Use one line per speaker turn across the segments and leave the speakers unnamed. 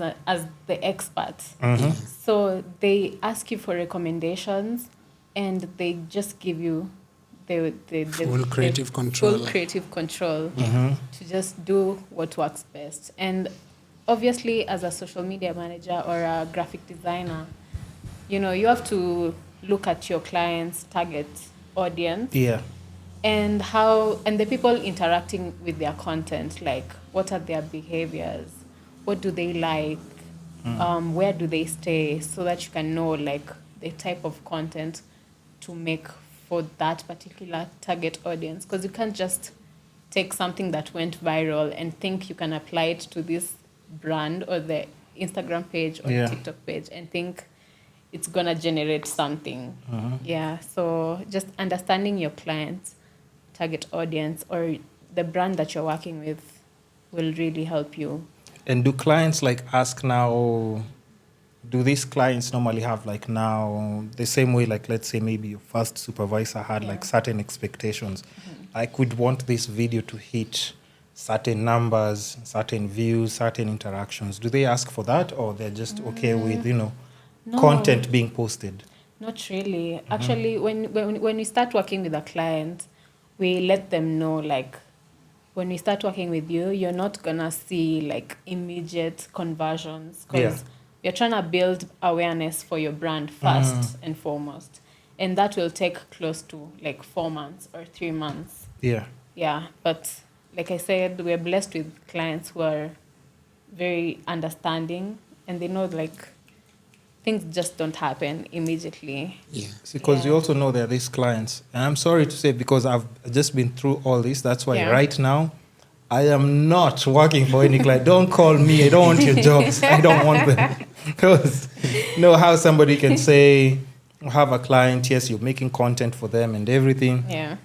as the expert. So they ask you for recommendations, and they just give you the
Full creative control.
full creative control to just do what works best. And obviously, as a social media manager or a graphic designer, you have to look at your client's target audience.
Yeah.
And the people interacting with their content, like what are their behaviors, what do they like, where do they stay, so that you can know like the type of content to make for that particular target audience. Because you can't just take something that went viral and think you can apply it to this brand or the Instagram page or the TikTok page and think it's gonna generate something. Yeah, so just understanding your clients' target audience or the brand that you're working with will really help you.
And do clients like ask now, do these clients normally have like now the same way, like let's say maybe your first supervisor had like certain expectations, like we'd want this video to hit certain numbers, certain views, certain interactions. Do they ask for that, or they're just okay with,
No.
content being posted?
Not really. Actually, when we start working with a client, we let them know, like, when we start working with you, you're not gonna see like immediate conversions, because you're trying to build awareness for your brand first and foremost, and that will take close to like 4 months or 3 months. Yeah, but like I said, we're blessed with clients who are very understanding, and they know like things just don't happen immediately.
Yeah.
Because you also know there are these clients, and I'm sorry to say, because I've just been through all this, that's why right now I am not working for any client. Don't call me. I don't want your jobs. I don't want them. Because how somebody can say, have a client, yes, you're making content for them and everything.
Yeah.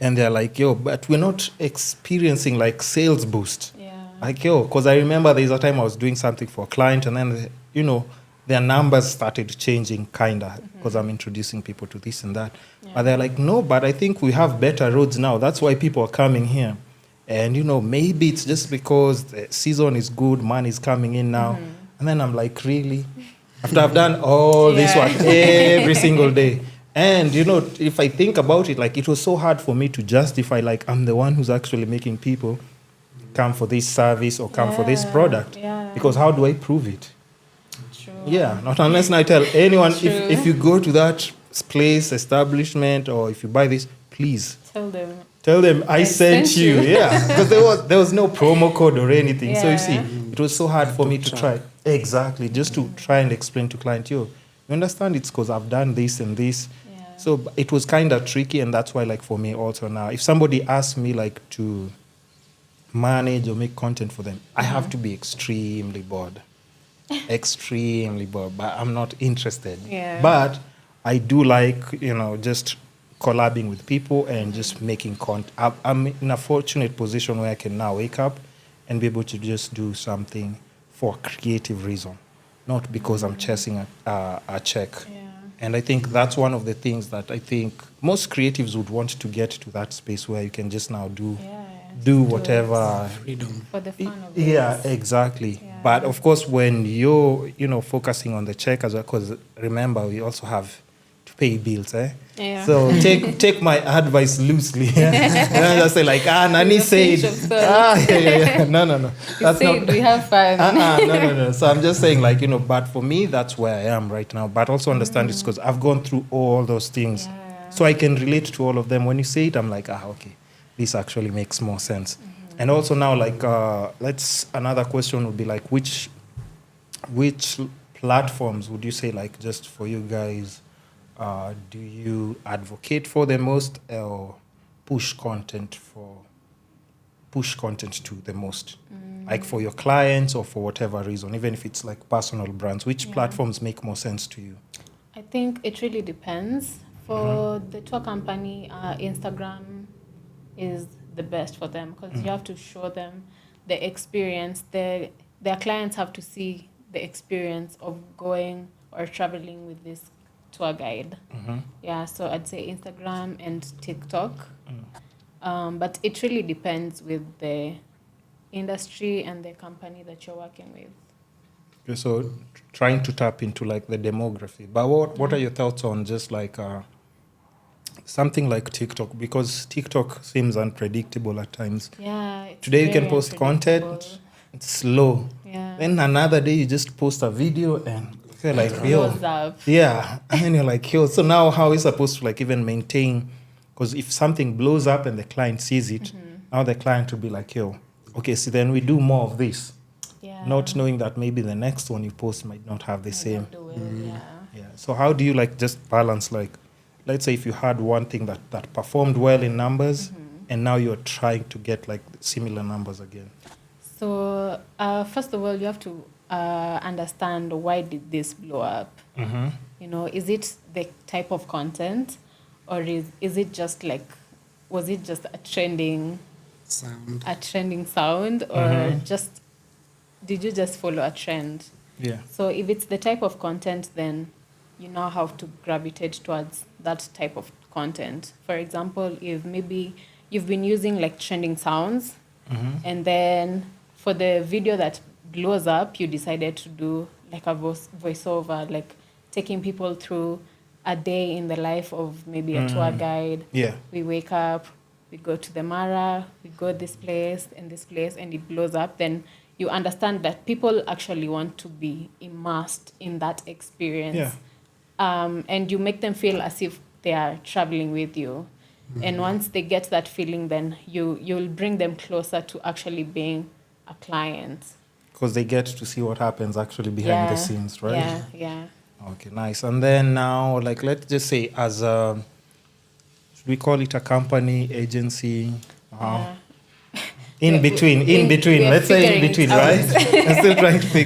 And they're like, but we're not experiencing like sales boost.
Yeah.
Like, because I remember there's a time I was doing something for a client, and then, their numbers started changing kinda, because I'm introducing people to this and that. Yeah. But they're like, no, but I think we have better roads now. That's why people are coming here. And, maybe it's just because the season is good, money is coming in now. And then I'm like, really? After I've done all this work every single day. And, if I think about it, like, it was so hard for me to justify, like, I'm the one who's actually making people come for this service or come for this product.
Yeah.
Because how do I prove it?
True.
Yeah, not unless I tell anyone, if you go to that place, establishment, or if you buy this, please tell them I sent you. Yeah, because there was no promo code or anything. Yeah. So you see, it was so hard for me to try. Exactly, just to try and explain to client, you understand, it's because I've done this and this. Yeah. So it was kind of tricky, and that's why, like, for me also now, if somebody asks me like to manage or make content for them, I have to be extremely bored. But I'm not interested. Yeah. But I do like, just collabing with people and just making content. I'm in a fortunate position where I can now wake up and be able to just do something for a creative reason, not because I'm chasing a check. Yeah. And I think that's one of the things that I think most creatives would want to get to, that space where you can just now do whatever.
Freedom. For the fun of it.
Yeah, exactly. Yeah. But of course, when you're, focusing on the check as well, because remember, we also have to pay bills, Yeah. So take my advice loosely. And I just say like, Nani said. Yeah. No.
That's not. We have fun.
No. So I'm just saying, like, but for me, that's where I am right now. But also understand it's because I've gone through all those things. Yeah. So I can relate to all of them. When you say it, I'm like, okay, this actually makes more sense. And also now, like, another question would be like, which platforms would you say, like, just for you guys, do you advocate for the most, or push content to the most? Like for your clients or for whatever reason, even if it's like personal brands, which platforms make more sense to you?
I think it really depends. For the tour company, Instagram is the best for them, because you have to show them the experience. Their clients have to see the experience of going or traveling with this tour guide. Yeah, so I'd say Instagram and TikTok. But it really depends with the industry and the company that you're working with.
So trying to tap into like the demography. But what are your thoughts on just like something like TikTok? Because TikTok seems unpredictable at times.
Yeah. It's
Today you can
very
post
unpredictable.
content, it's slow.
Yeah.
Then another day you just post a video and you're like, yo.
Blows up.
Yeah. And then you're like, yo. So now how are we supposed to like even maintain? Because if something blows up and the client sees it, now the client will be like, yo, okay, so then we do more of this.
Yeah.
Not knowing that maybe the next one you post might not have the same.
Do it, yeah.
Yeah. So how do you like just balance, like, let's say if you had one thing that performed well in numbers and now you're trying to get like similar numbers again?
So first of all, you have to understand why did this blow up? You know, is it the type of content, or is it just like, was it just a trending sound, or just did you just follow a trend?
Yeah.
So if it's the type of content, then you now have to gravitate towards that type of content. For example, if maybe you've been using like trending sounds, and then for the video that blows up, you decided to do like a voiceover, like taking people through a day in the life of maybe a tour guide.
Yeah.
We wake up, we go to the Mara, we go this place, and it blows up, then you understand that people actually want to be immersed in that experience.
Yeah.
And you make them feel as if they are traveling with you. And once they get that feeling, then you'll bring them closer to actually being a client.
Because they get to see what happens actually behind the scenes, right?
Yeah.
Okay, nice. And then now, like, let's just say as a, should we call it a company, agency?
Yeah.
In between.
we are
Let's say in
figuring
between,
it out.
right? I'm still trying to figure